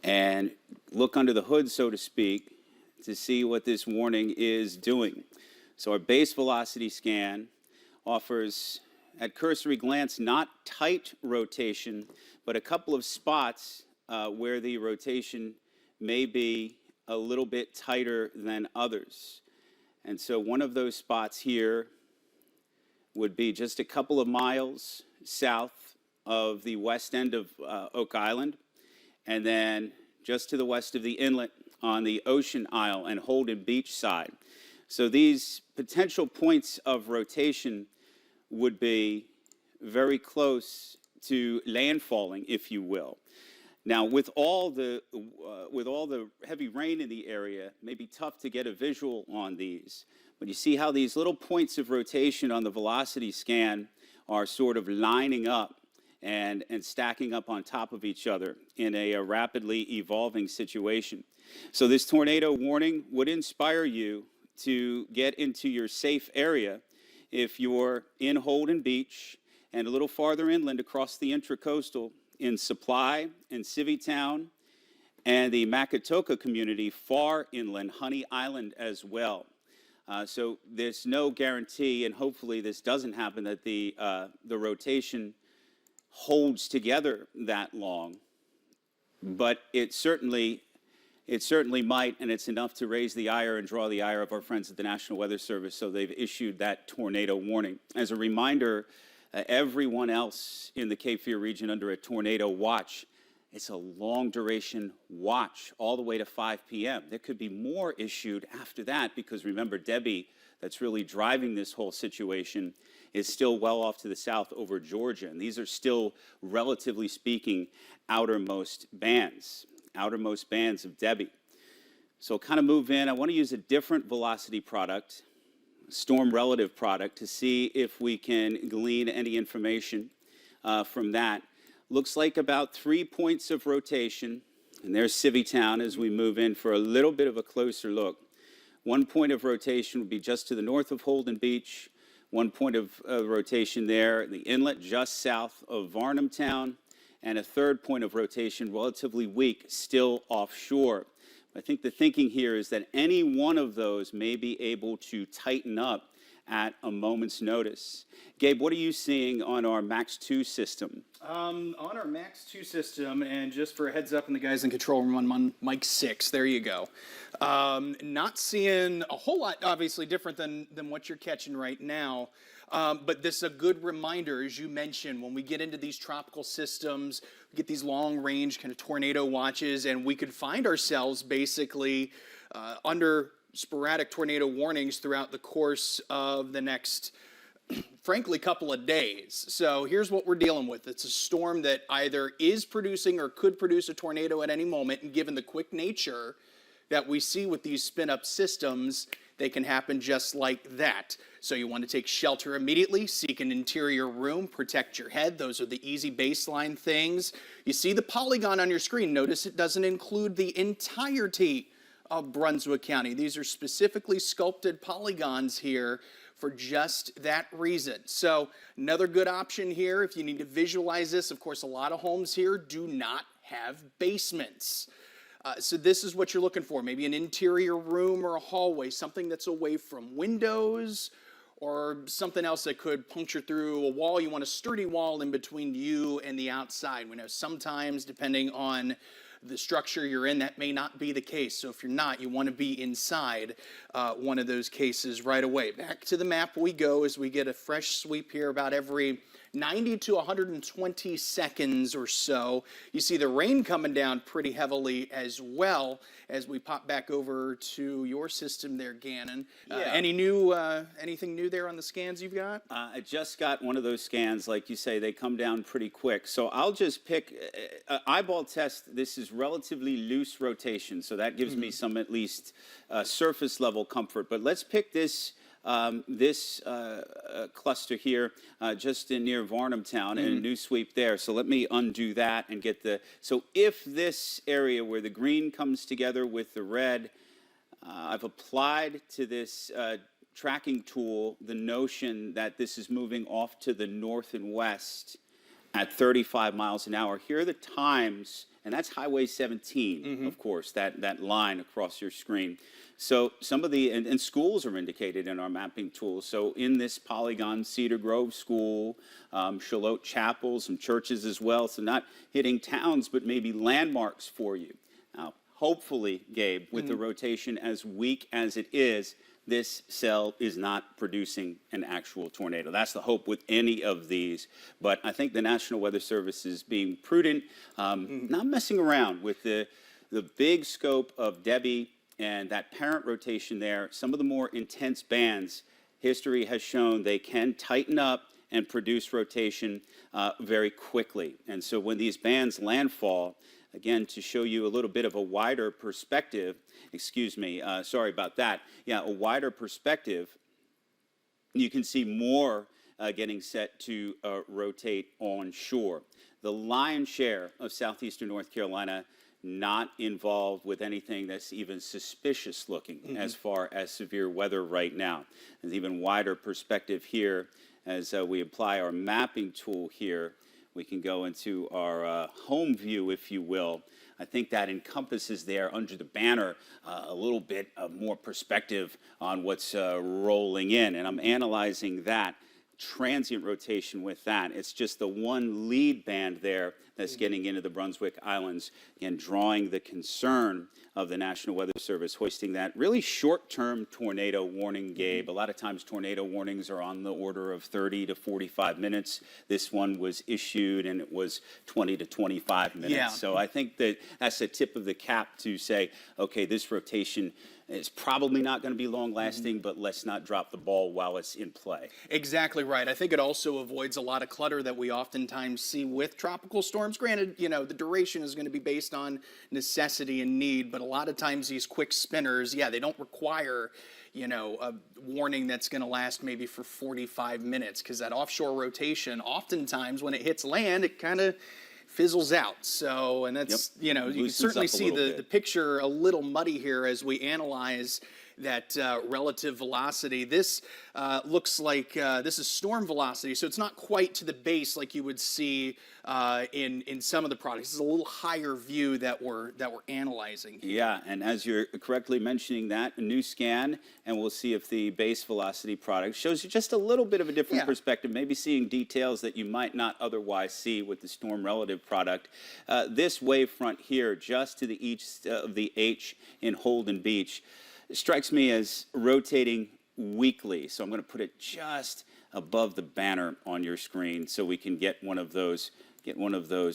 and look under the hood, so to speak, to see what this warning is doing. So our base velocity scan offers, at cursory glance, not tight rotation, but a couple of spots where the rotation may be a little bit tighter than others. And so one of those spots here would be just a couple of miles south of the west end of Oak Island, and then just to the west of the inlet on the Ocean Isle and Holden Beach side. So these potential points of rotation would be very close to landfalling, if you will. Now, with all the heavy rain in the area, it may be tough to get a visual on these. But you see how these little points of rotation on the velocity scan are sort of lining up and stacking up on top of each other in a rapidly evolving situation. So this tornado warning would inspire you to get into your safe area if you're in Holden Beach and a little farther inland across the intracoastal in Supply and Civitown and the Macatoka community far inland, Honey Island as well. So there's no guarantee, and hopefully this doesn't happen, that the rotation holds together that long, but it certainly might, and it's enough to raise the ire and draw the ire of our friends at the National Weather Service, so they've issued that tornado warning. As a reminder, everyone else in the Cape Fear region under a tornado watch, it's a long duration watch all the way to 5 p.m. There could be more issued after that because remember, Debby, that's really driving this whole situation, is still well off to the south over Georgia. And these are still, relatively speaking, outermost bands of Debby. So kind of move in. I want to use a different velocity product, storm relative product, to see if we can glean any information from that. Looks like about 3 points of rotation, and there's Civitown as we move in for a little bit of a closer look. 1 point of rotation would be just to the north of Holden Beach, 1 point of rotation there, the inlet just south of Varnum Town, and a third point of rotation, relatively weak, still offshore. I think the thinking here is that any one of those may be able to tighten up at a moment's notice. Gabe, what are you seeing on our Max 2 system? On our Max 2 system, and just for a heads up, and the guys in control room on Mike 6, there you go. Not seeing a whole lot, obviously, different than what you're catching right now. But this is a good reminder, as you mentioned, when we get into these tropical systems, we get these long-range kind of tornado watches, and we could find ourselves basically under sporadic tornado warnings throughout the course of the next, frankly, couple of days. So here's what we're dealing with. It's a storm that either is producing or could produce a tornado at any moment, and given the quick nature that we see with these spin-up systems, they can happen just like that. So you want to take shelter immediately, seek an interior room, protect your head. Those are the easy baseline things. You see the polygon on your screen. Notice it doesn't include the entirety of Brunswick County. These are specifically sculpted polygons here for just that reason. So another good option here, if you need to visualize this, of course, a lot of homes here do not have basements. So this is what you're looking for, maybe an interior room or a hallway, something that's away from windows or something else that could puncture through a wall. You want a sturdy wall in between you and the outside. We know sometimes, depending on the structure you're in, that may not be the case. So if you're not, you want to be inside one of those cases right away. Back to the map we go as we get a fresh sweep here about every 90 to 120 seconds or so. You see the rain coming down pretty heavily as well as we pop back over to your system there, Gannon. Anything new there on the scans you've got? I just got one of those scans. Like you say, they come down pretty quick. So I'll just pick eyeball test. This is relatively loose rotation, so that gives me some at least surface level comfort. But let's pick this cluster here just near Varnum Town and a new sweep there. So let me undo that and get so if this area where the green comes together with the red, I've applied to this tracking tool the notion that this is moving off to the north and west at 35 miles an hour. Here are the times, and that's Highway 17, of course, that line across your screen. So some of the, and schools are indicated in our mapping tool. So in this polygon, Cedar Grove School, Shallotte Chapel, some churches as well. So not hitting towns, but maybe landmarks for you. Now, hopefully, Gabe, with the rotation as weak as it is, this cell is not producing an actual tornado. That's the hope with any of these. But I think the National Weather Service is being prudent, not messing around with the big scope of Debby and that parent rotation there. Some of the more intense bands, history has shown they can tighten up and produce rotation very quickly. And so when these bands landfall, again, to show you a little bit of a wider perspective, sorry about that. Yeah, a wider perspective, you can see more getting set to rotate onshore. The lion's share of southeastern North Carolina not involved with anything that's even suspicious looking as far as severe weather right now. An even wider perspective here as we apply our mapping tool here. We can go into our home view, if you will. I think that encompasses there under the banner a little bit of more perspective on what's rolling in. And I'm analyzing that transient rotation with that. It's just the one lead band there that's getting into the Brunswick Islands and drawing the concern of the National Weather Service, hoisting that really short-term tornado warning, Gabe. A lot of times tornado warnings are on the order of 30 to 45 minutes. This one was issued and it was 20 to 25 minutes. Yeah. So I think that that's a tip of the cap to say, okay, this rotation is probably not going to be long-lasting, but let's not drop the ball while it's in play. Exactly right. I think it also avoids a lot of clutter that we oftentimes see with tropical storms. Granted, you know, the duration is going to be based on necessity and need, but a lot of times these quick spinners, yeah, they don't require, you know, a warning that's going to last maybe for 45 minutes, because that offshore rotation, oftentimes when it hits land, it kind of fizzles out. So, and that's, you know, you can certainly see the picture a little muddy here as we analyze that relative velocity. This looks like this is storm velocity, so it's not quite to the base like you would see in some of the products. It's a little higher view that we're analyzing. Yeah, and as you're correctly mentioning that, a new scan, and we'll see if the base velocity product shows you just a little bit of a different perspective, maybe seeing details that you might not otherwise see with the storm relative product. This wavefront here, just to the east of the H in Holden Beach, strikes me as rotating weakly. So I'm going to put it just above the banner on your screen so we can get one of those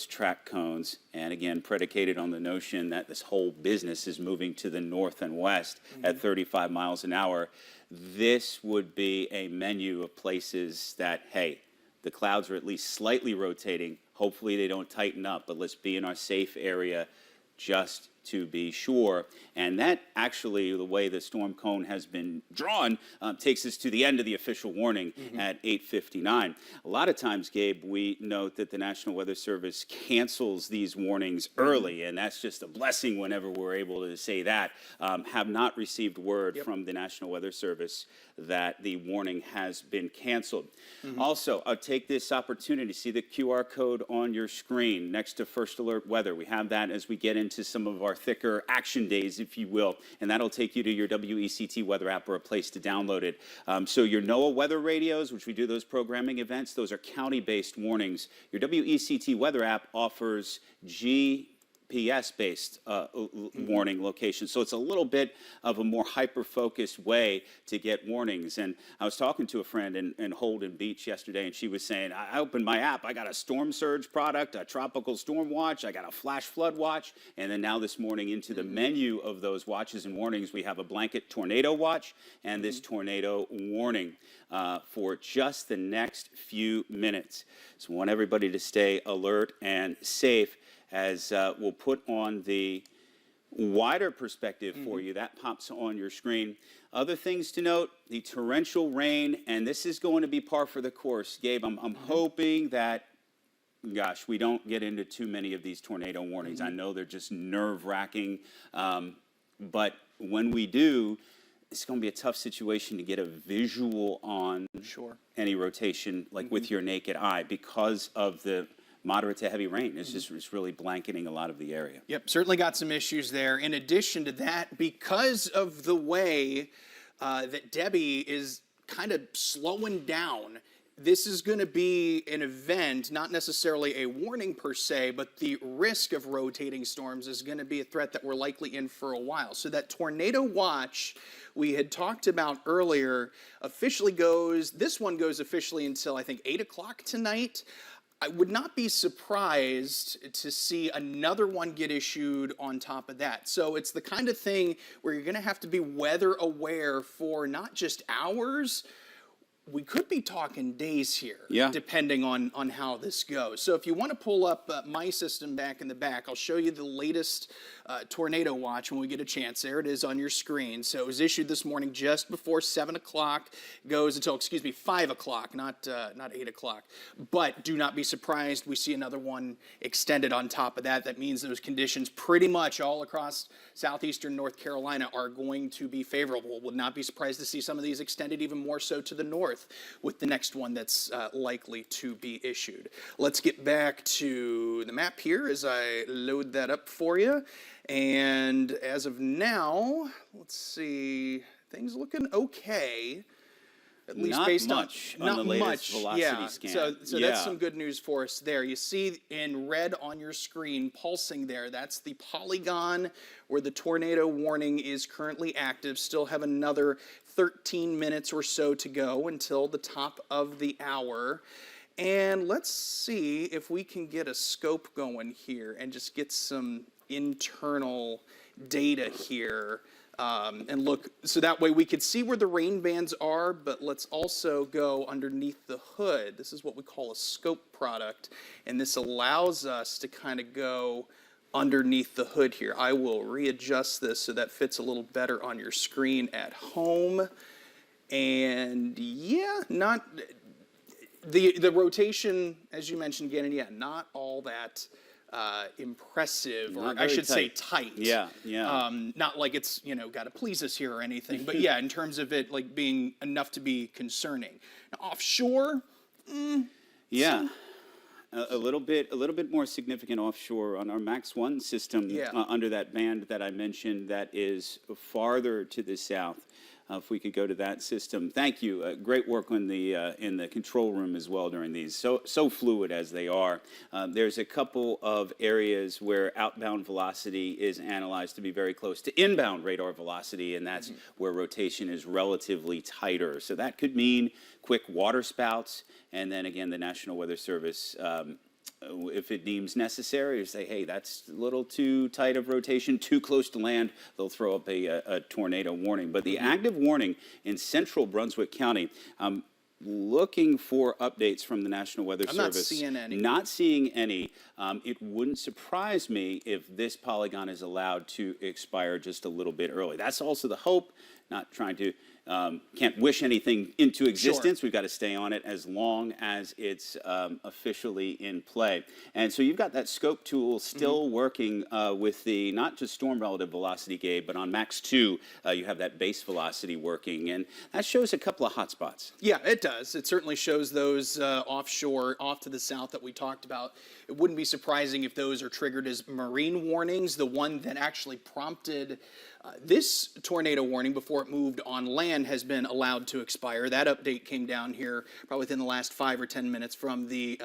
track cones, and again predicated on the notion that this whole business is moving to the north and west at 35 miles an hour. This would be a menu of places that, hey, the clouds are at least slightly rotating. Hopefully they don't tighten up, but let's be in our safe area just to be sure. And that actually, the way the storm cone has been drawn, takes us to the end of the official warning at 8:59. A lot of times, Gabe, we note that the National Weather Service cancels these warnings early, and that's just a blessing whenever we're able to say that. Have not received word from the National Weather Service that the warning has been canceled. Also, I'll take this opportunity to see the QR code on your screen next to First Alert Weather. We have that as we get into some of our thicker action days, if you will, and that'll take you to your WECT weather app or a place to download it. So your NOAA weather radios, which we do those programming events, those are county-based warnings. Your WECT weather app offers GPS-based warning locations. So it's a little bit of a more hyper-focused way to get warnings. And I was talking to a friend in Holden Beach yesterday, and she was saying, I opened my app, I got a storm surge product, a tropical storm watch, I got a flash flood watch, and then now this morning into the menu of those watches and warnings, we have a blanket tornado watch and this tornado warning for just the next few minutes. So I want everybody to stay alert and safe as we'll put on the wider perspective for you. That pops on your screen. Other things to note, the torrential rain, and this is going to be par for the course. Gabe, I'm hoping that, gosh, we don't get into too many of these tornado warnings. I know they're just nerve-wracking, but when we do, it's going to be a tough situation to get a visual on any rotation, like with your naked eye, because of the moderate to heavy rain. It's really blanketing a lot of the area. Yep, certainly got some issues there. In addition to that, because of the way that Debby is kind of slowing down, this is going to be an event, not necessarily a warning per se, but the risk of rotating storms is going to be a threat that we're likely in for a while. So that tornado watch we had talked about earlier officially this one goes officially until I think 8 o'clock tonight. I would not be surprised to see another one get issued on top of that. So it's the kind of thing where you're going to have to be weather aware for not just hours. We could be talking days here, depending on how this goes. So if you want to pull up my system back in the back, I'll show you the latest tornado watch when we get a chance. There it is on your screen. So it was issued this morning just before 7 o'clock, goes until, 5 o'clock, not 8 o'clock. But do not be surprised, we see another one extended on top of that. That means those conditions pretty much all across southeastern North Carolina are going to be favorable. Would not be surprised to see some of these extended even more so to the north with the next one that's likely to be issued. Let's get back to the map here as I load that up for you. And as of now, let's see, things looking okay. At least not based much on the latest velocity scan. So that's some good news for us there. You see in red on your screen pulsing there, that's the polygon where the tornado warning is currently active. Still have another 13 minutes or so to go until the top of the hour. And let's see if we can get a scope going here and just get some internal data here. And look, so that way we could see where the rain bands are, but let's also go underneath the hood. This is what we call a scope product, and this allows us to kind of go underneath the hood here. I will readjust this so that fits a little better on your screen at home. And yeah, not the rotation, as you mentioned, Gannon, not all that impressive, or I should say tight. Yeah. Not like it's, got to please us here or anything, but yeah, in terms of it like being enough to be concerning. Now, offshore, a little bit more significant offshore on our Max 1 system under that band that I mentioned that is farther to the south. If we could go to that system. Thank you. Great work in the control room as well during these. So fluid as they are. There's a couple of areas where outbound velocity is analyzed to be very close to inbound radar velocity, and that's where rotation is relatively tighter. So that could mean quick water spouts, and then again, the National Weather Service, if it deems necessary, to say, hey, that's a little too tight of rotation, too close to land, they'll throw up a tornado warning. But the active warning in central Brunswick County, looking for updates from the National Weather Service. Not seeing any. Not seeing any. It wouldn't surprise me if this polygon is allowed to expire just a little bit early. That's also the hope, not trying to can't wish anything into existence. Sure. We've got to stay on it as long as it's officially in play. And so you've got that scope tool still working with the, not just storm relative velocity, Gabe, but on Max 2, you have that base velocity working. And that shows a couple of hot spots. Yeah, it does. It certainly shows those offshore, off to the south that we talked about. It wouldn't be surprising if those are triggered as marine warnings. The one that actually prompted this tornado warning before it moved on land has been allowed to expire. That update came down here probably within the last 5 or 10 minutes from the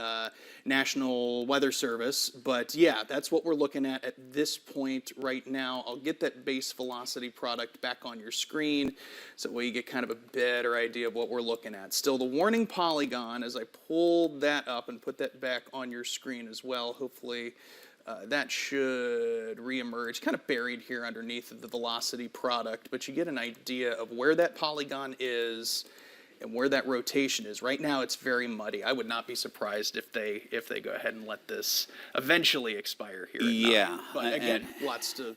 National Weather Service. But yeah, that's what we're looking at this point right now. I'll get that base velocity product back on your screen so that way you get kind of a better idea of what we're looking at. Still the warning polygon, as I pulled that up and put that back on your screen as well, hopefully that should reemerge, kind of buried here underneath the velocity product, but you get an idea of where that polygon is and where that rotation is. Right now it's very muddy. I would not be surprised if they go ahead and let this eventually expire here. Yeah. But again, lots to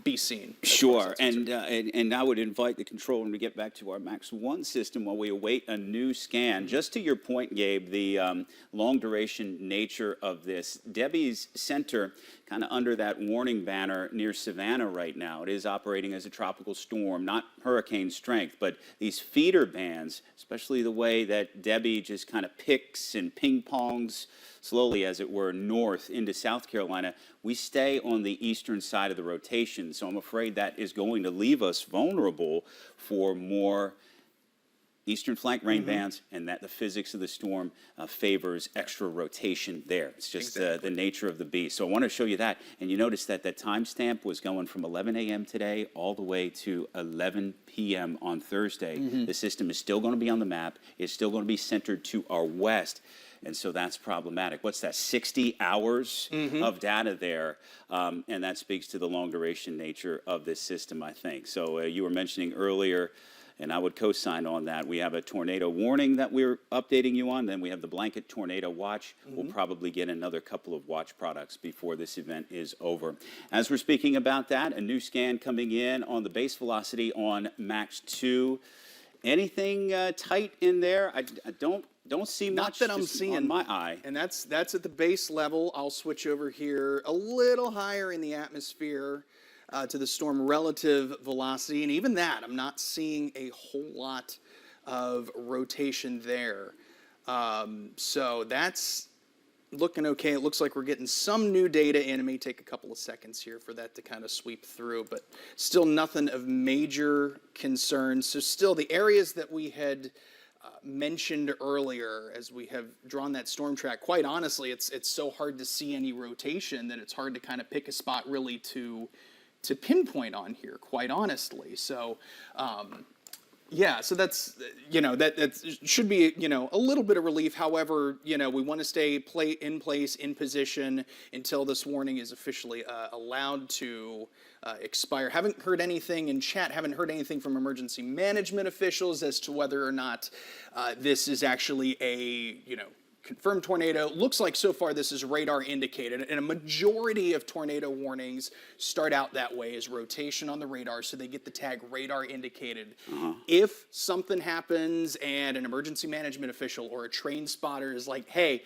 be seen. Sure, and I would invite the control room to get back to our Max 1 system while we await a new scan. Just to your point, Gabe, the long duration nature of this, Debby's center kind of under that warning banner near Savannah right now. It is operating as a tropical storm, not hurricane strength, but these feeder bands, especially the way that Debby just kind of picks and ping-pongs slowly, as it were, north into South Carolina, we stay on the eastern side of the rotation. So I'm afraid that is going to leave us vulnerable for more eastern flank rain bands, and that the physics of the storm favors extra rotation there. It's just the nature of the beast. So I want to show you that. And you notice that that timestamp was going from 11 a.m. today all the way to 11 p.m. on Thursday. The system is still going to be on the map. It's still going to be centered to our west. And so that's problematic. What's that, 60 hours of data there? And that speaks to the long duration nature of this system, I think. So you were mentioning earlier, and I would co-sign on that. We have a tornado warning that we're updating you on. Then we have the blanket tornado watch. We'll probably get another couple of watch products before this event is over. As we're speaking about that, a new scan coming in on the base velocity on Max 2. Anything tight in there? I don't see much. Not that I'm seeing on my eye. And that's at the base level. I'll switch over here a little higher in the atmosphere to the storm relative velocity, and even that, I'm not seeing a whole lot of rotation there. So that's looking okay. It looks like we're getting some new data in. It may take a couple of seconds here for that to kind of sweep through, but still nothing of major concern. So still the areas that we had mentioned earlier as we have drawn that storm track, quite honestly, it's so hard to see any rotation that it's hard to kind of pick a spot really to pinpoint on here, quite honestly. So, yeah, so that's, that should be, a little bit of relief. However, we want to stay in place, in position until this warning is officially allowed to expire. Haven't heard anything in chat, haven't heard anything from emergency management officials as to whether or not this is actually a, confirmed tornado. Looks like so far this is radar indicated, and a majority of tornado warnings start out that way, as rotation on the radar, so they get the tag radar indicated. If something happens and an emergency management official or a train spotter is like, hey,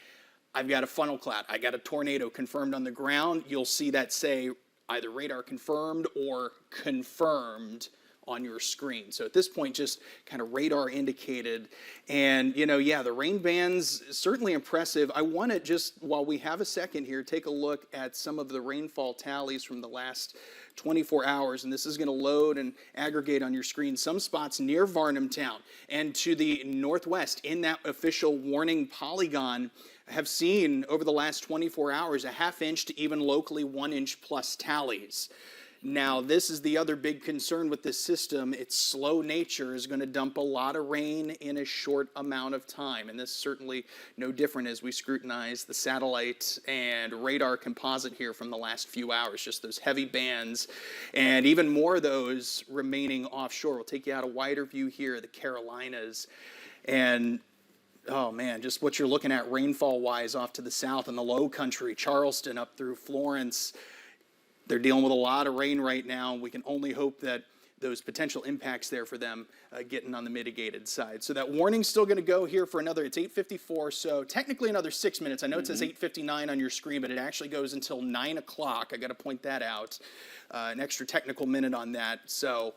I've got a funnel cloud, I got a tornado confirmed on the ground, you'll see that say either radar confirmed or confirmed on your screen. So at this point, just kind of radar indicated. And, the rain bands, certainly impressive. I want to just, while we have a second here, take a look at some of the rainfall tallies from the last 24 hours. And this is going to load and aggregate on your screen some spots near Varnamtown and to the northwest in that official warning polygon have seen over the last 24 hours a ½ inch to even locally 1 inch plus tallies. Now, this is the other big concern with this system. Its slow nature is going to dump a lot of rain in a short amount of time. And this is certainly no different as we scrutinize the satellite and radar composite here from the last few hours. Just those heavy bands and even more of those remaining offshore. We'll take you out a wider view here, the Carolinas. And oh man, just what you're looking at rainfall-wise off to the south in the low country, Charleston up through Florence. They're dealing with a lot of rain right now. We can only hope that those potential impacts there for them getting on the mitigated side. So that warning's still going to go here for another, it's 8:54, so technically another 6 minutes. I know it says 8:59 on your screen, but it actually goes until 9 o'clock. I got to point that out. An extra technical minute on that. So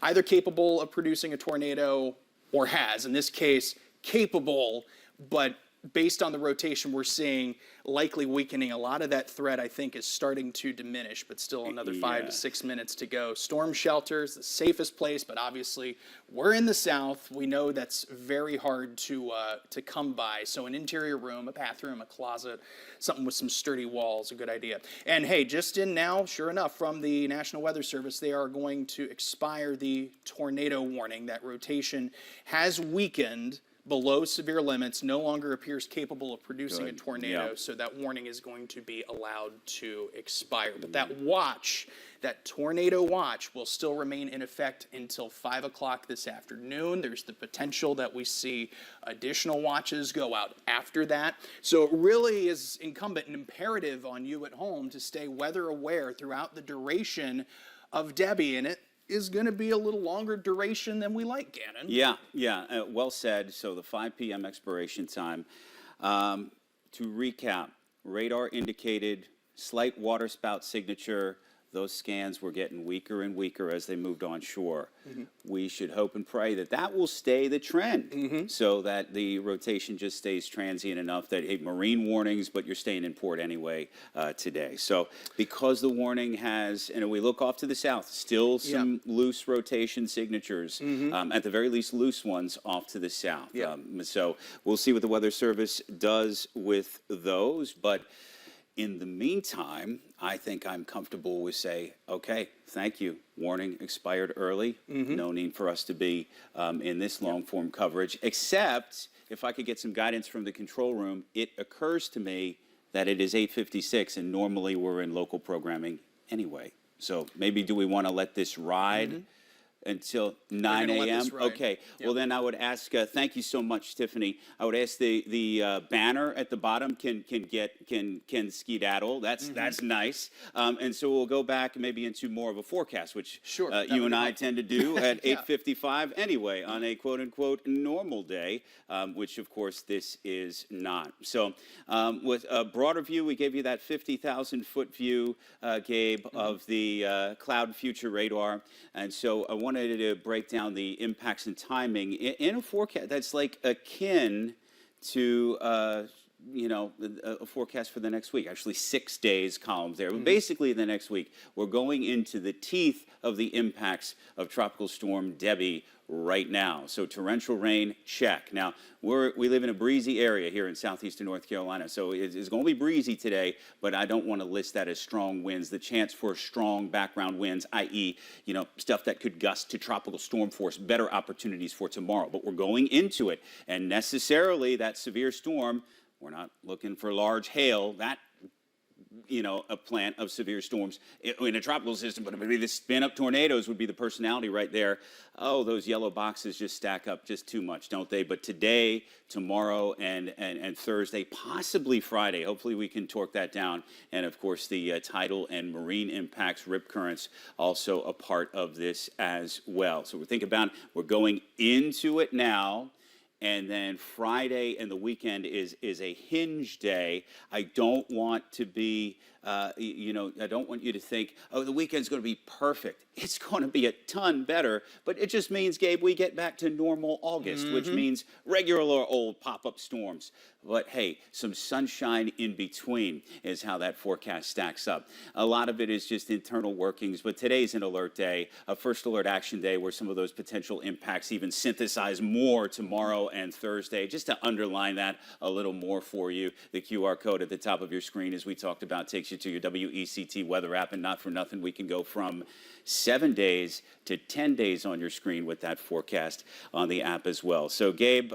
either capable of producing a tornado or has, in this case, capable, but based on the rotation we're seeing, likely weakening. A lot of that threat, I think, is starting to diminish, but still another 5 to 6 minutes to go. Storm shelters, the safest place, but obviously we're in the south. We know that's very hard to come by. So an interior room, a bathroom, a closet, something with some sturdy walls, a good idea. And hey, just in now, sure enough, from the National Weather Service, they are going to expire the tornado warning. That rotation has weakened below severe limits, no longer appears capable of producing a tornado, so that warning is going to be allowed to expire. But that watch, that tornado watch, will still remain in effect until 5 o'clock this afternoon. There's the potential that we see additional watches go out after that. So it really is incumbent and imperative on you at home to stay weather aware throughout the duration of Debby, and it is going to be a little longer duration than we like, Gannon. Yeah, well said. So the 5 p.m. expiration time. To recap, radar indicated, slight waterspout signature, those scans were getting weaker and weaker as they moved onshore. We should hope and pray that that will stay the trend, so that the rotation just stays transient enough that marine warnings, but you're staying in port anyway today. So because the warning has, and we look off to the south, still some loose rotation signatures, at the very least loose ones off to the south. So we'll see what the Weather Service does with those, but in the meantime, I think I'm comfortable with say, okay, thank you. Warning expired early. No need for us to be in this long form coverage, except if I could get some guidance from the control room. It occurs to me that it is 8:56 and normally we're in local programming anyway. So maybe do we want to let this ride until 9 a.m.? Okay. Well, then I would ask. Thank you so much, Tiffany. I would ask the banner at the bottom can skedaddle. That's nice. And so we'll go back maybe into more of a forecast, which you and I tend to do at 8:55 anyway on a quote unquote normal day, which of course this is not. So with a broader view, we gave you that 50,000-foot view, Gabe, of the cloud future radar, and so I wanted to break down the impacts and timing in a forecast that's like akin to a forecast for the next week. Actually, 6 days columns there. But basically, the next week, we're going into the teeth of the impacts of Tropical Storm Debby right now. So torrential rain, check. Now, we live in a breezy area here in southeastern North Carolina, so it's going to be breezy today, but I don't want to list that as strong winds. The chance for strong background winds, i.e., stuff that could gust to tropical storm force, better opportunities for tomorrow. But we're going into it, and necessarily that severe storm, we're not looking for large hail. That a plant of severe storms in a tropical system, but maybe the spin-up tornadoes would be the personality right there. Oh, those yellow boxes just stack up just too much, don't they? But today, tomorrow, and Thursday, possibly Friday, hopefully we can torque that down. And of course, the tidal and marine impacts, rip currents, also a part of this as well. So we're thinking about, we're going into it now. And then Friday and the weekend is a hinge day. I don't want to be, I don't want you to think, oh, the weekend's going to be perfect. It's going to be a ton better, but it just means, Gabe, we get back to normal August, which means regular old pop-up storms. But hey, some sunshine in between is how that forecast stacks up. A lot of it is just internal workings, but today's an alert day, a first alert action day where some of those potential impacts even synthesize more tomorrow and Thursday. Just to underline that a little more for you, the QR code at the top of your screen, as we talked about, takes you to your WECT weather app, and not for nothing, we can go from 7 days to 10 days on your screen with that forecast on the app as well. So, Gabe,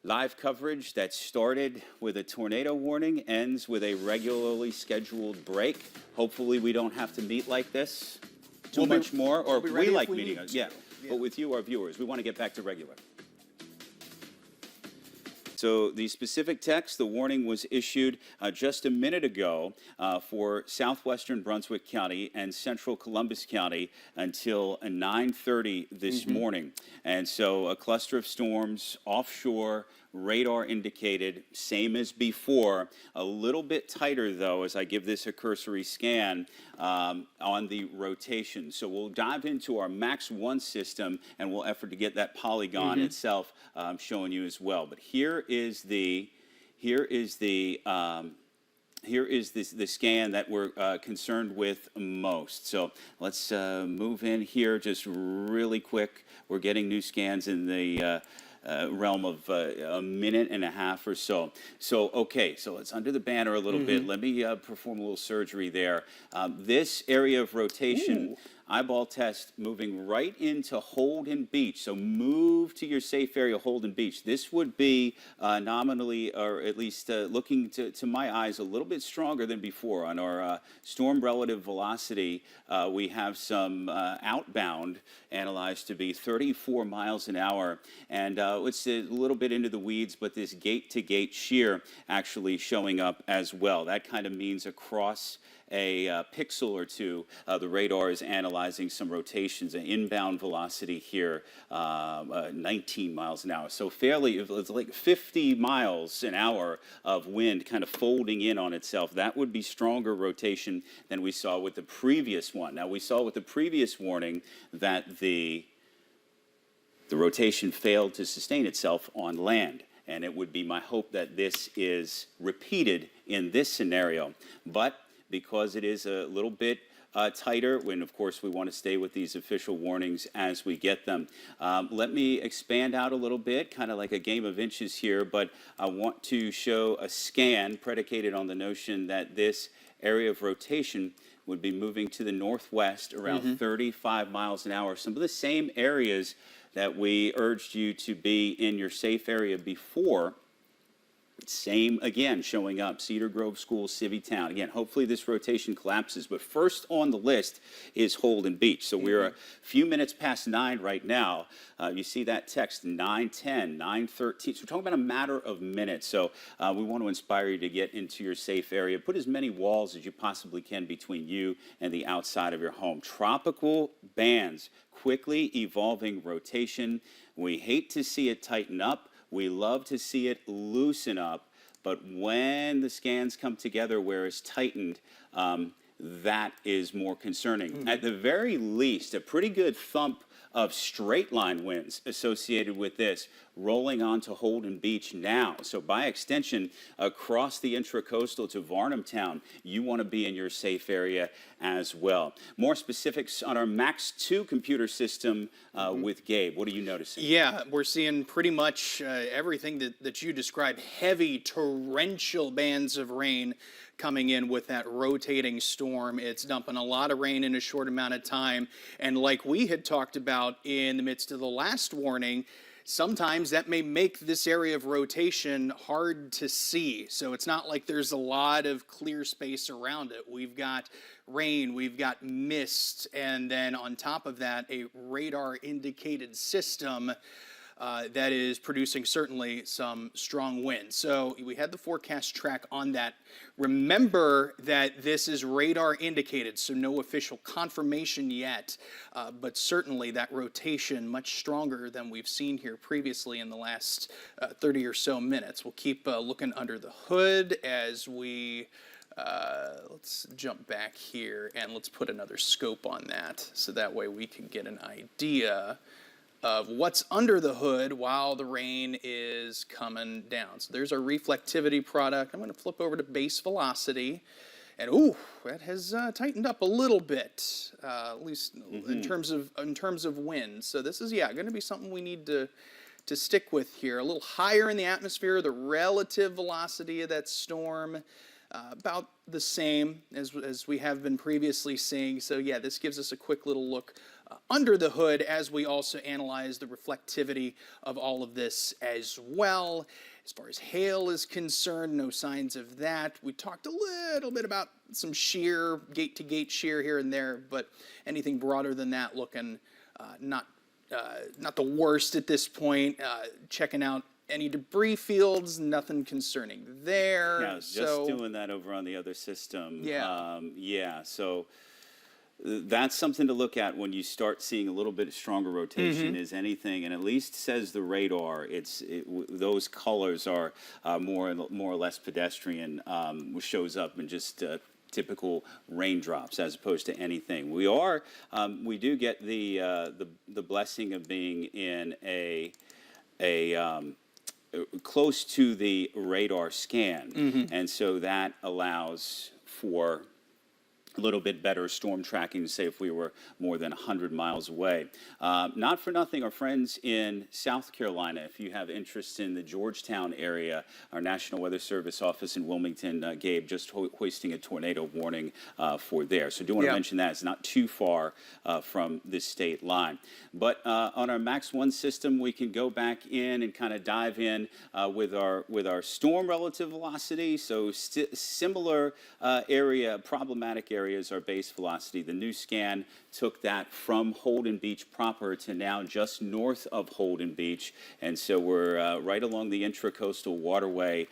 live coverage that started with a tornado warning ends with a regularly scheduled break. Hopefully we don't have to meet like this too much more, or we like meeting us. Yeah, but with you, our viewers, we want to get back to regular. So the specific text, the warning was issued just a minute ago for southwestern Brunswick County and central Columbus County until 9:30 this morning. And so a cluster of storms offshore, radar indicated, same as before, a little bit tighter though as I give this a cursory scan on the rotation. So we'll dive into our Max 1 system and we'll effort to get that polygon itself showing you as well. But here is the scan that we're concerned with most. So let's move in here just really quick. We're getting new scans in the realm of a minute and a half or so. So, okay, so let's undo the banner a little bit. Let me perform a little surgery there. This area of rotation, eyeball test, moving right into Holden Beach. So move to your safe area, Holden Beach. This would be nominally, or at least looking to my eyes, a little bit stronger than before. On our storm relative velocity, we have some outbound analyzed to be 34 miles an hour. And it's a little bit into the weeds, but this gate-to-gate shear actually showing up as well. That kind of means across a pixel or two, the radar is analyzing some rotations, an inbound velocity here, 19 miles an hour. So fairly, it's like 50 miles an hour of wind kind of folding in on itself. That would be stronger rotation than we saw with the previous one. Now, we saw with the previous warning that the rotation failed to sustain itself on land. And it would be my hope that this is repeated in this scenario. But because it is a little bit tighter, when of course we want to stay with these official warnings as we get them. Let me expand out a little bit, kind of like a game of inches here, but I want to show a scan predicated on the notion that this area of rotation would be moving to the northwest around 35 miles an hour. Some of the same areas that we urged you to be in your safe area before. Same again showing up, Cedar Grove School, Civvytown. Again, hopefully this rotation collapses, but first on the list is Holden Beach. So we're a few minutes past 9 right now. You see that text 9:10, 9:13. So we're talking about a matter of minutes. So we want to inspire you to get into your safe area. Put as many walls as you possibly can between you and the outside of your home. Tropical bands, quickly evolving rotation. We hate to see it tighten up. We love to see it loosen up, but when the scans come together where it's tightened, that is more concerning. At the very least, a pretty good thump of straight line winds associated with this rolling onto Holden Beach now. So by extension, across the intracoastal to Varnamtown, you want to be in your safe area as well. More specifics on our Max 2 computer system with Gabe. What are you noticing? Yeah, we're seeing pretty much everything that you described. Heavy torrential bands of rain coming in with that rotating storm. It's dumping a lot of rain in a short amount of time. And like we had talked about in the midst of the last warning, sometimes that may make this area of rotation hard to see. So it's not like there's a lot of clear space around it. We've got rain, we've got mist, and then on top of that, a radar indicated system that is producing certainly some strong winds. So we had the forecast track on that. Remember that this is radar indicated, so no official confirmation yet, but certainly that rotation much stronger than we've seen here previously in the last 30 or so minutes. We'll keep looking under the hood as we let's jump back here and let's put another scope on that so that way we can get an idea of what's under the hood while the rain is coming down. So there's our reflectivity product. I'm going to flip over to base velocity. And ooh, that has tightened up a little bit, at least in terms of wind. So this is, going to be something we need to stick with here. A little higher in the atmosphere, the relative velocity of that storm, about the same as we have been previously seeing. So yeah, this gives us a quick little look under the hood as we also analyze the reflectivity of all of this as well. As far as hail is concerned, no signs of that. We talked a little bit about some shear, gate-to-gate shear here and there, but anything broader than that looking not the worst at this point. Checking out any debris fields, nothing concerning there. Yeah, just doing that over on the other system. Yeah. So that's something to look at when you start seeing a little bit stronger rotation is anything, and at least says the radar, those colors are more or less pedestrian, which shows up in just typical raindrops as opposed to anything. We do get the blessing of being in a close to the radar scan, and so that allows for a little bit better storm tracking, say if we were more than 100 miles away. Not for nothing, our friends in South Carolina, if you have interest in the Georgetown area, our National Weather Service office in Wilmington, Gabe, just hoisting a tornado warning for there. So I do want to mention that. It's not too far from this state line. But on our Max 1 system, we can go back in and kind of dive in with our storm relative velocity. So similar area, problematic area areas are base velocity. The new scan took that from Holden Beach proper to now just north of Holden Beach. And so we're right along the intracoastal waterway,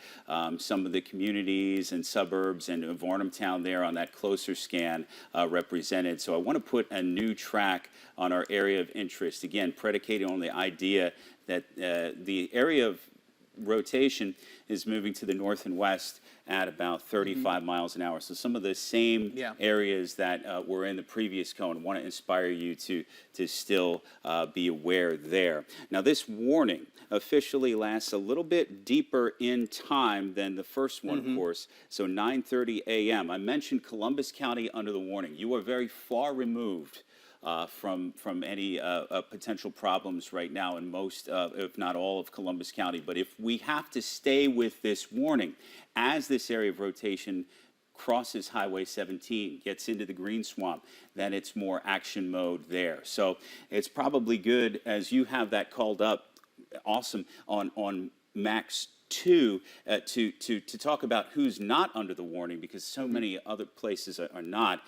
some of the communities and suburbs and Varnamtown there on that closer scan represented. So I want to put a new track on our area of interest, again, predicated on the idea that the area of rotation is moving to the north and west at about 35 miles an hour. So some of the same areas that were in the previous cone. Want to inspire you to still be aware there. Now this warning officially lasts a little bit deeper in time than the first one, of course. So 9:30 a.m. I mentioned Columbus County under the warning. You are very far removed from any potential problems right now in most, if not all, of Columbus County. But if we have to stay with this warning, as this area of rotation crosses Highway 17, gets into the green swamp, then it's more action mode there. So it's probably good, as you have that called up, awesome, on Max 2 to talk about who's not under the warning, because so many other places are not.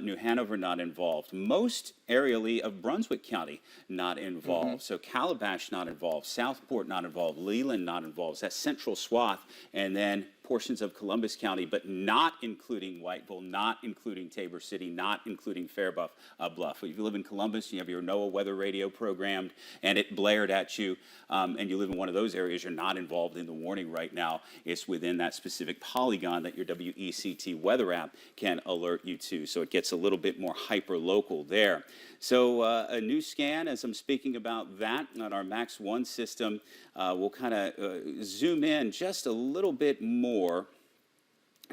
New Hanover not involved. Most areally of Brunswick County not involved. So Calabash not involved. Southport not involved. Leland not involved. That's central swath. And then portions of Columbus County, but not including Whiteville, not including Tabor City, not including Fairbluff. If you live in Columbus, you have your NOAA weather radio programmed, and it blared at you, and you live in one of those areas, you're not involved in the warning right now. It's within that specific polygon that your WECT weather app can alert you to. So it gets a little bit more hyper-local there. So a new scan, as I'm speaking about that on our Max 1 system, we'll kind of zoom in just a little bit more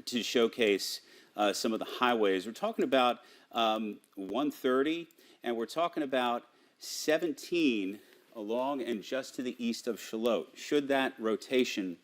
to showcase some of the highways. We're talking about 130, and we're talking about 17 along and just to the east of Charlotte. Should that rotation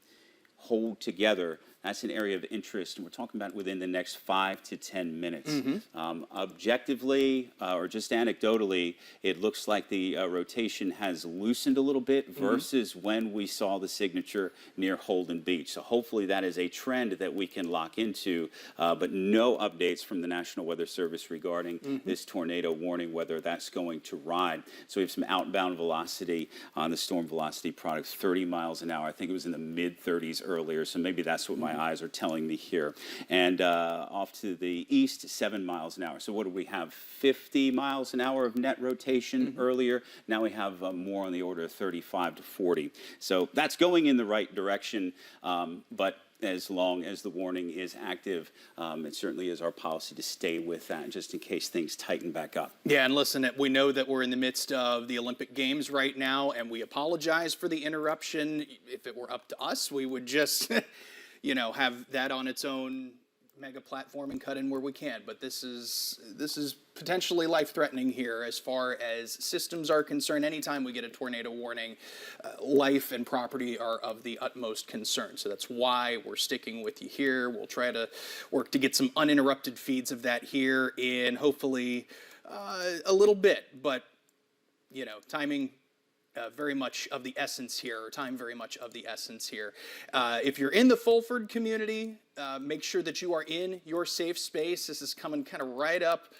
hold together, that's an area of interest, and we're talking about within the next 5 to 10 minutes. Objectively, or just anecdotally, it looks like the rotation has loosened a little bit versus when we saw the signature near Holden Beach. So hopefully that is a trend that we can lock into, but no updates from the National Weather Service regarding this tornado warning, whether that's going to ride. So we have some outbound velocity on the storm velocity products, 30 miles an hour. I think it was in the mid-30s earlier, so maybe that's what my eyes are telling me here. And off to the east, 7 miles an hour. So what do we have? 50 miles an hour of net rotation earlier. Now we have more on the order of 35 to 40. So that's going in the right direction, but as long as the warning is active, it certainly is our policy to stay with that just in case things tighten back up. Yeah, and listen, we know that we're in the midst of the Olympic Games right now, and we apologize for the interruption. If it were up to us, we would just you know, have that on its own mega platform and cut in where we can. But this is potentially life-threatening here as far as systems are concerned. Anytime we get a tornado warning, life and property are of the utmost concern. So that's why we're sticking with you here. We'll try to work to get some uninterrupted feeds of that here in hopefully a little bit. But, you know, timing very much of the essence here, or time very much of the essence here. If you're in the Fulford community, make sure that you are in your safe space. This is coming kind of right up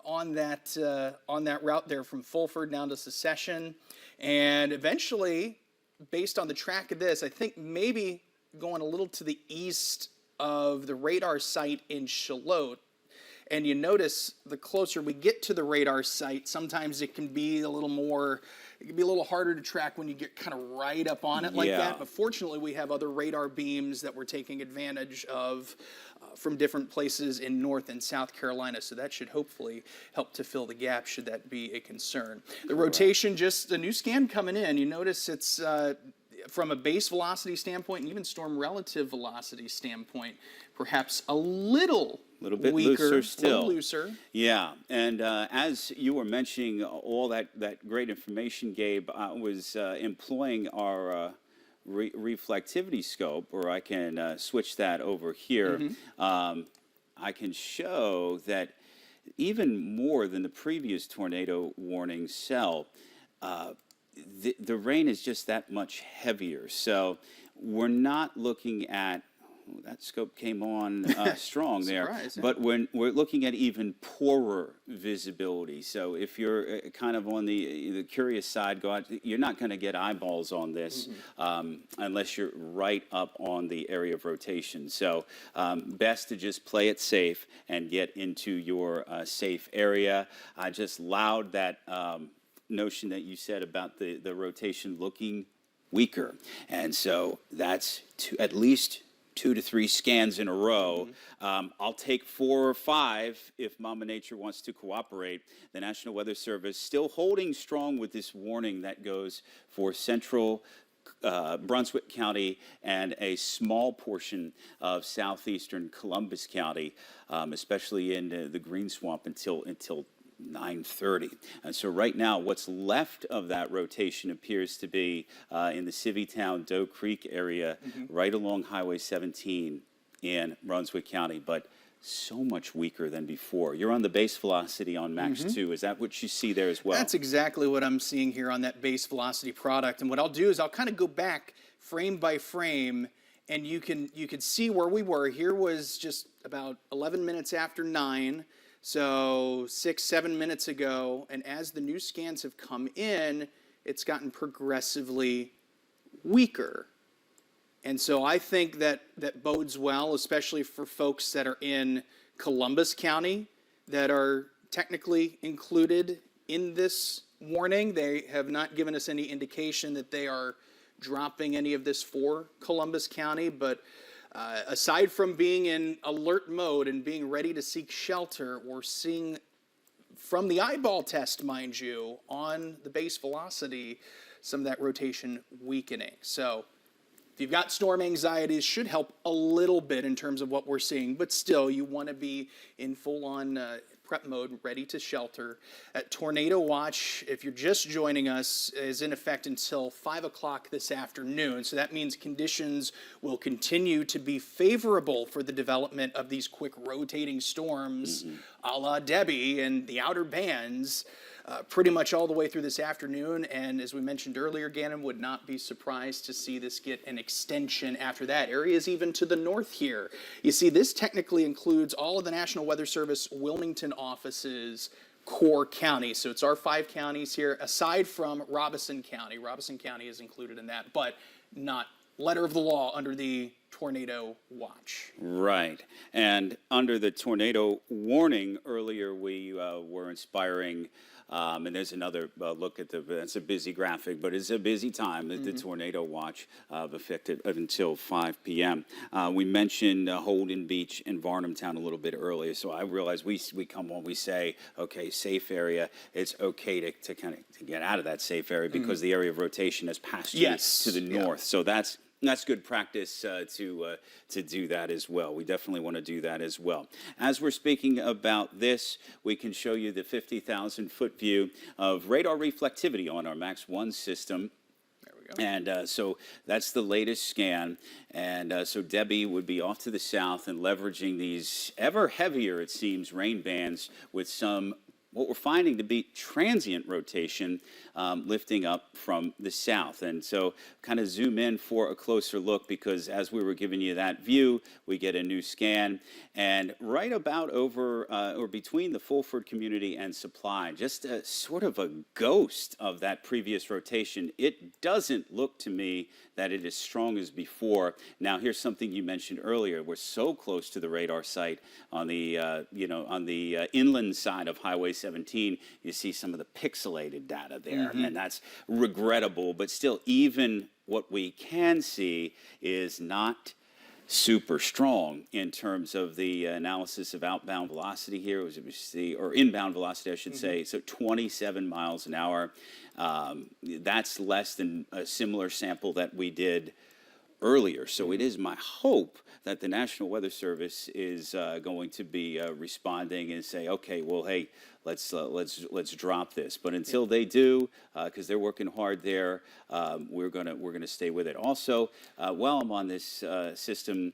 on that route there from Fulford down to Secession. And eventually, based on the track of this, I think maybe going a little to the east of the radar site in Charlotte. And you notice the closer we get to the radar site, sometimes it can be a little more, it can be a little harder to track when you get kind of right up on it like that. But fortunately, we have other radar beams that we're taking advantage of from different places in North and South Carolina. So that should hopefully help to fill the gap should that be a concern. The rotation, just a new scan coming in. You notice it's from a base velocity standpoint and even storm relative velocity standpoint, perhaps a little bit weaker, looser still. A little looser. Yeah, and as you were mentioning all that great information, Gabe, I was employing our reflectivity scope, or I can switch that over here. I can show that even more than the previous tornado warning cell, the rain is just that much heavier. So we're not looking at Ooh, that scope came on strong there. Surprise, yeah. But when we're looking at even poorer visibility, so if you're kind of on the curious side, go out. You're not going to get eyeballs on this unless you're right up on the area of rotation. So best to just play it safe and get into your safe area. I just allowed that notion that you said about the rotation looking weaker, and so that's at least 2 to 3 scans in a row. I'll take 4 or 5 if Mama Nature wants to cooperate. The National Weather Service still holding strong with this warning that goes for central Brunswick County and a small portion of southeastern Columbus County, especially in the Green Swamp until 9:30. And so right now, what's left of that rotation appears to be in the Civvytown, Doe Creek area, right along Highway 17 in Brunswick County, but so much weaker than before. You're on the base velocity on Max 2. Is that what you see there as well? That's exactly what I'm seeing here on that base velocity product. And what I'll do is I'll kind of go back frame by frame, and you can see where we were. Here was just about 11 minutes after 9. So 6-7 minutes ago, and as the new scans have come in, it's gotten progressively weaker. And so I think that bodes well, especially for folks that are in Columbus County that are technically included in this warning. They have not given us any indication that they are dropping any of this for Columbus County, but aside from being in alert mode and being ready to seek shelter, we're seeing from the eyeball test, mind you, on the base velocity, some of that rotation weakening. So if you've got storm anxieties, should help a little bit in terms of what we're seeing, but still you want to be in full-on prep mode, ready to shelter. Tornado watch, if you're just joining us, is in effect until 5 o'clock this afternoon. So that means conditions will continue to be favorable for the development of these quick rotating storms, a la Debby and the outer bands, pretty much all the way through this afternoon. And as we mentioned earlier, Gannon, would not be surprised to see this get an extension after that. Areas even to the north here. You see, this technically includes all of the National Weather Service Wilmington offices, core counties. So it's our 5 counties here, aside from Robeson County. Robeson County is included in that, but not letter of the law under the tornado watch. Right. And under the tornado warning earlier, we were inspiring. And there's another look at that's a busy graphic, but it's a busy time, the tornado watch affected until 5 p.m. We mentioned Holden Beach and Varnamtown a little bit earlier, so I realize we come on, we say, okay, safe area. It's okay to kind of get out of that safe area because the area of rotation has passed you to the north. So that's good practice to do that as well. We definitely want to do that as well. As we're speaking about this, we can show you the 50,000-foot view of radar reflectivity on our Max 1 system. There we go. And so that's the latest scan. And so Debby would be off to the south and leveraging these ever heavier, it seems, rain bands with some what we're finding to be transient rotation lifting up from the south. And so kind of zoom in for a closer look because as we were giving you that view, we get a new scan. And right about over or between the Fulford community and Supply, just a sort of a ghost of that previous rotation. It doesn't look to me that it is strong as before. Now, here's something you mentioned earlier. We're so close to the radar site on the, on the inland side of Highway 17. You see some of the pixelated data there, and that's regrettable. But still, even what we can see is not super strong in terms of the analysis of outbound velocity here. As we see, or inbound velocity, I should say. So 27 miles an hour. That's less than a similar sample that we did earlier. So it is my hope that the National Weather Service is going to be responding and say, okay, well, hey, let's drop this. But until they do, because they're working hard there, we're gonna stay with it. Also, while I'm on this system,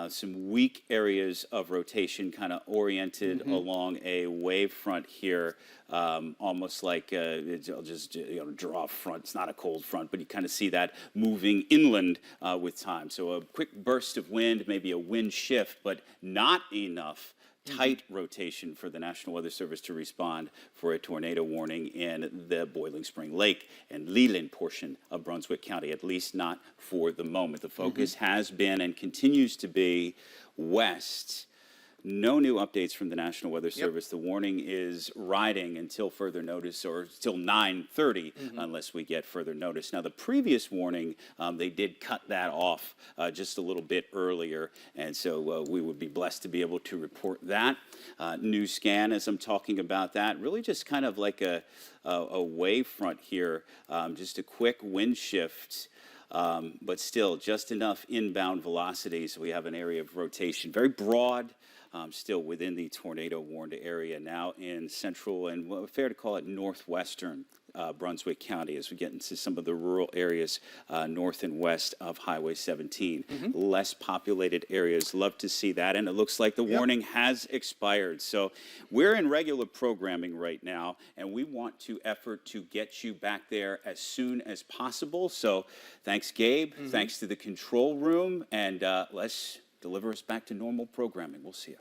some weak areas of rotation, kind of oriented along a wave front here, almost like I'll just draw a front. It's not a cold front, but you kind of see that moving inland with time. So a quick burst of wind, maybe a wind shift, but not enough tight rotation for the National Weather Service to respond for a tornado warning in the Boiling Spring Lake and Leland portion of Brunswick County, at least not for the moment. The focus has been and continues to be west. No new updates from the National Weather Service. The warning is riding until further notice, or till 9:30, unless we get further notice. Now, the previous warning, they did cut that off just a little bit earlier, and so we would be blessed to be able to report that. New scan, as I'm talking about that, really just kind of like a wave front here, just a quick wind shift. But still just enough inbound velocity, so we have an area of rotation, very broad, still within the tornado warned area, now in central and, well, fair to call it northwestern Brunswick County, as we get into some of the rural areas north and west of Highway 17. Less populated areas, love to see that, and it looks like the warning has expired. So we're in regular programming right now, and we want to effort to get you back there as soon as possible. So thanks, Gabe. Thanks to the control room, and let's deliver us back to normal programming. We'll see you.